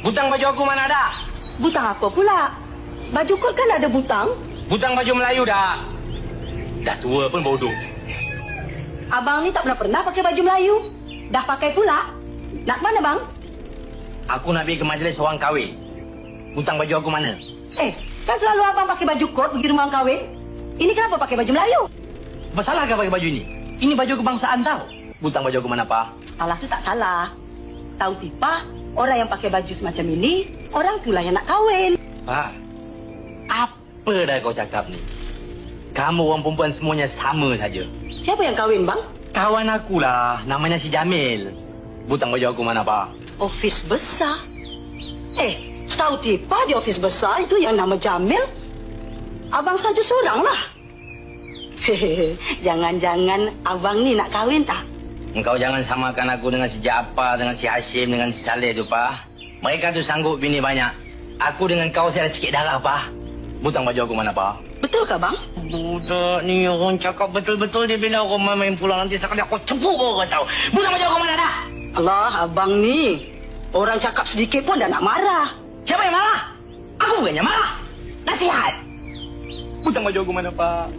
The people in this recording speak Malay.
Butang baju aku mana ada? Butang apa pula? Baju kot kan ada butang? Butang baju Melayu dah. Dah tua pun bodoh. Abang ni tak pernah pakai baju Melayu. Dah pakai pula. Nak mana bang? Aku nak pergi ke majlis orang kahwin. Butang baju aku mana? Kan selalu abang pakai baju kot pergi rumah kahwin. Ini kenapa pakai baju Melayu? Masalah ke pakai baju ini? Ini baju kebangsaan tau. Butang baju aku mana, Pak? Salah tu tak salah. Tahu tipa, orang yang pakai baju semacam ini, orang pula yang nak kahwin. Pak, apa dah kau cakap ni? Kamu orang perempuan semuanya sama saja. Siapa yang kahwin bang? Kawan akulah, namanya si Jamil. Butang baju aku mana, Pak? Ofis besar. Setahu tipa di ofis besar itu yang nama Jamil. Abang saja seorang lah. Jangan-jangan abang ni nak kahwin tak? Engkau jangan samakan aku dengan si Jaafar, dengan si Hashim, dengan si Saleh tu, Pak. Mereka tu sanggup bini banyak. Aku dengan kau saya ada sikit darah, Pak. Butang baju aku mana, Pak? Betul ke bang? Budak ni orang cakap betul-betul dia bila orang main pulang nanti sekali aku cepuk kau tahu. Butang baju aku mana dah? Allah, abang ni. Orang cakap sedikit pun dah nak marah. Siapa yang marah? Aku bukannya marah. Nasihat. Butang baju aku mana, Pak?